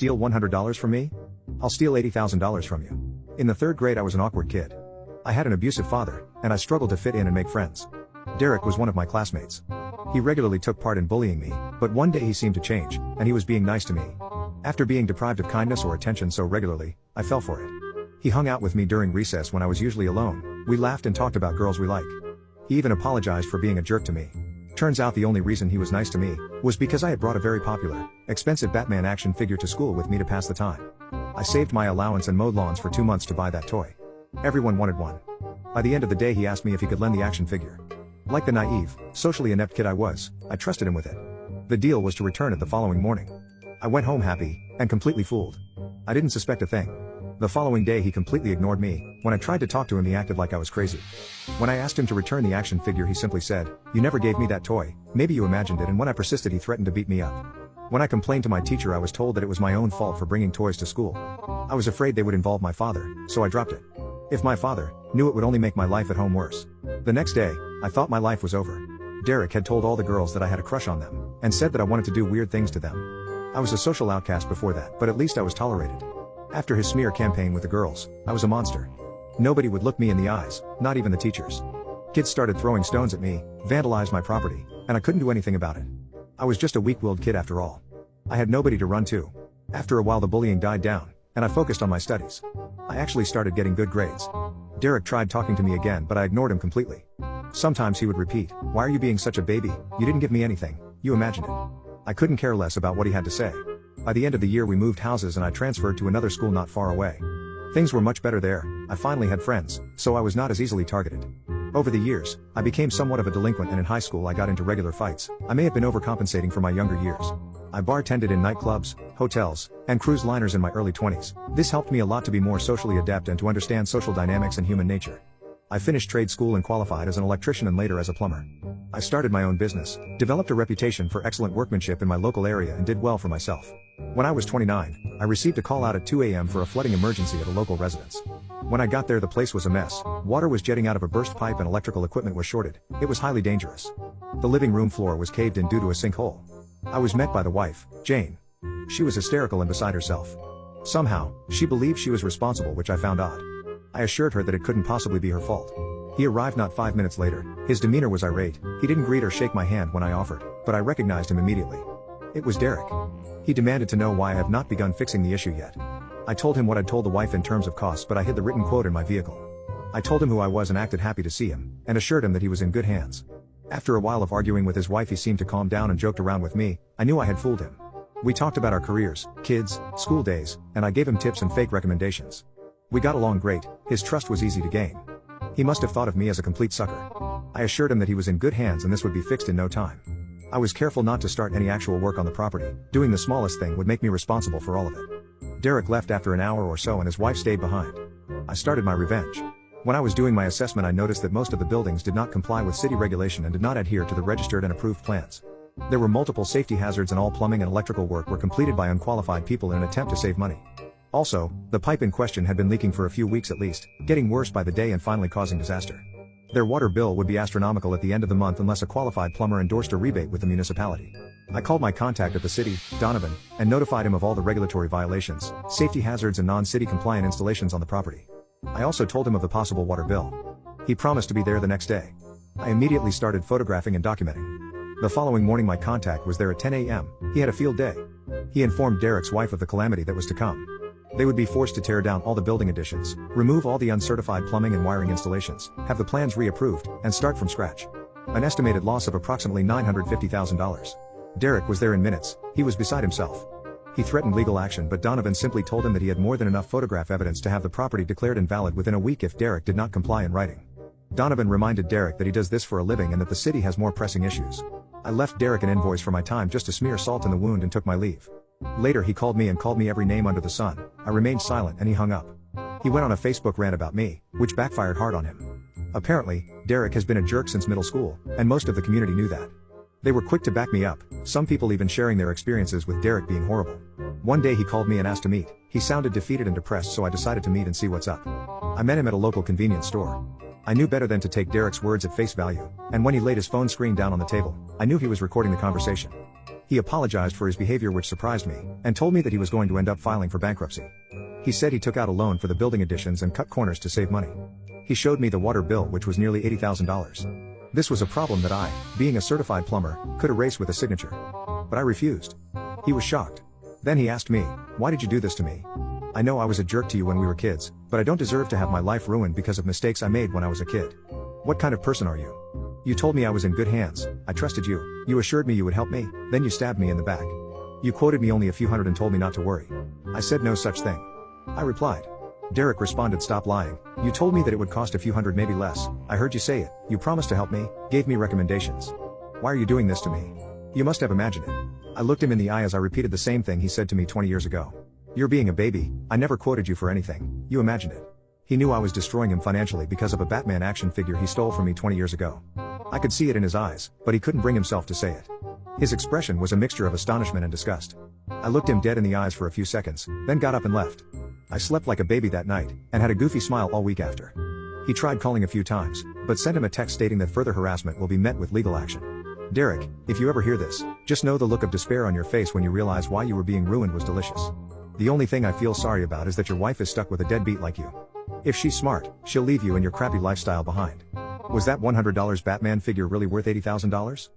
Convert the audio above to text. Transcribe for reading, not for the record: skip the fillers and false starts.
steal $100 from me? I'll steal $80,000 from you. In the third grade I was an awkward kid. I had an abusive father, and I struggled to fit in and make friends. Derek was one of my classmates. He regularly took part in bullying me, but one day he seemed to change, and he was being nice to me. After being deprived of kindness or attention so regularly, I fell for it. He hung out with me during recess when I was usually alone. We laughed and talked about girls we like. He even apologized for being a jerk to me. Turns out the only reason he was nice to me was because I had brought a very popular, expensive Batman action figure to school with me to pass the time. I saved my allowance and mowed lawns for 2 months to buy that toy. Everyone wanted one. By the end of the day he asked me if he could lend the action figure. Like the naive, socially inept kid I was, I trusted him with it. The deal was to return it the following morning. I went home happy, and completely fooled. I didn't suspect a thing. The following day he completely ignored me. When I tried to talk to him he acted like I was crazy. When I asked him to return the action figure he simply said, "You never gave me that toy, maybe you imagined it," and when I persisted he threatened to beat me up. When I complained to my teacher I was told that it was my own fault for bringing toys to school. I was afraid they would involve my father, so I dropped it. If my father knew, it would only make my life at home worse. The next day, I thought my life was over. Derek had told all the girls that I had a crush on them, and said that I wanted to do weird things to them. I was a social outcast before that, but at least I was tolerated. After his smear campaign with the girls, I was a monster. Nobody would look me in the eyes, not even the teachers. Kids started throwing stones at me, vandalized my property, and I couldn't do anything about it. I was just a weak-willed kid after all. I had nobody to run to. After a while the bullying died down, and I focused on my studies. I actually started getting good grades. Derek tried talking to me again, but I ignored him completely. Sometimes he would repeat, "Why are you being such a baby? You didn't give me anything, you imagined it." I couldn't care less about what he had to say. By the end of the year we moved houses and I transferred to another school not far away. Things were much better there. I finally had friends, so I was not as easily targeted. Over the years, I became somewhat of a delinquent, and in high school I got into regular fights. I may have been overcompensating for my younger years. I bartended in nightclubs, hotels, and cruise liners in my early 20s. This helped me a lot to be more socially adept and to understand social dynamics and human nature. I finished trade school and qualified as an electrician and later as a plumber. I started my own business, developed a reputation for excellent workmanship in my local area and did well for myself. When I was 29, I received a call out at 2 a.m. for a flooding emergency at a local residence. When I got there the place was a mess. Water was jetting out of a burst pipe and electrical equipment was shorted. It was highly dangerous. The living room floor was caved in due to a sinkhole. I was met by the wife, Jane. She was hysterical and beside herself. Somehow, she believed she was responsible, which I found odd. I assured her that it couldn't possibly be her fault. He arrived not 5 minutes later. His demeanor was irate. He didn't greet or shake my hand when I offered, but I recognized him immediately. It was Derek. He demanded to know why I have not begun fixing the issue yet. I told him what I'd told the wife in terms of costs, but I hid the written quote in my vehicle. I told him who I was and acted happy to see him, and assured him that he was in good hands. After a while of arguing with his wife he seemed to calm down and joked around with me. I knew I had fooled him. We talked about our careers, kids, school days, and I gave him tips and fake recommendations. We got along great. His trust was easy to gain. He must have thought of me as a complete sucker. I assured him that he was in good hands and this would be fixed in no time. I was careful not to start any actual work on the property. Doing the smallest thing would make me responsible for all of it. Derek left after an hour or so and his wife stayed behind. I started my revenge. When I was doing my assessment I noticed that most of the buildings did not comply with city regulation and did not adhere to the registered and approved plans. There were multiple safety hazards and all plumbing and electrical work were completed by unqualified people in an attempt to save money. Also, the pipe in question had been leaking for a few weeks at least, getting worse by the day and finally causing disaster. Their water bill would be astronomical at the end of the month unless a qualified plumber endorsed a rebate with the municipality. I called my contact at the city, Donovan, and notified him of all the regulatory violations, safety hazards and non-city compliant installations on the property. I also told him of the possible water bill. He promised to be there the next day. I immediately started photographing and documenting. The following morning my contact was there at 10 a.m. He had a field day. He informed Derek's wife of the calamity that was to come. They would be forced to tear down all the building additions, remove all the uncertified plumbing and wiring installations, have the plans reapproved, and start from scratch. An estimated loss of approximately $950,000. Derek was there in minutes. He was beside himself. He threatened legal action, but Donovan simply told him that he had more than enough photograph evidence to have the property declared invalid within a week if Derek did not comply in writing. Donovan reminded Derek that he does this for a living and that the city has more pressing issues. I left Derek an invoice for my time just to smear salt in the wound and took my leave. Later he called me and called me every name under the sun. I remained silent and he hung up. He went on a Facebook rant about me, which backfired hard on him. Apparently, Derek has been a jerk since middle school, and most of the community knew that. They were quick to back me up, some people even sharing their experiences with Derek being horrible. One day he called me and asked to meet. He sounded defeated and depressed, so I decided to meet and see what's up. I met him at a local convenience store. I knew better than to take Derek's words at face value, and when he laid his phone screen down on the table, I knew he was recording the conversation. He apologized for his behavior, which surprised me, and told me that he was going to end up filing for bankruptcy. He said he took out a loan for the building additions and cut corners to save money. He showed me the water bill, which was nearly $80,000. This was a problem that I, being a certified plumber, could erase with a signature. But I refused. He was shocked. Then he asked me, "Why did you do this to me? I know I was a jerk to you when we were kids, but I don't deserve to have my life ruined because of mistakes I made when I was a kid. What kind of person are you? You told me I was in good hands, I trusted you, you assured me you would help me, then you stabbed me in the back. You quoted me only a few hundred and told me not to worry. I said no such thing." I replied. Derek responded, "Stop lying. You told me that it would cost a few hundred, maybe less. I heard you say it. You promised to help me, gave me recommendations. Why are you doing this to me? You must have imagined it." I looked him in the eye as I repeated the same thing he said to me 20 years ago. "You're being a baby. I never quoted you for anything. You imagined it." He knew I was destroying him financially because of a Batman action figure he stole from me 20 years ago. I could see it in his eyes, but he couldn't bring himself to say it. His expression was a mixture of astonishment and disgust. I looked him dead in the eyes for a few seconds, then got up and left. I slept like a baby that night, and had a goofy smile all week after. He tried calling a few times, but sent him a text stating that further harassment will be met with legal action. Derek, if you ever hear this, just know the look of despair on your face when you realize why you were being ruined was delicious. The only thing I feel sorry about is that your wife is stuck with a deadbeat like you. If she's smart, she'll leave you and your crappy lifestyle behind. Was that $100 Batman figure really worth $80,000?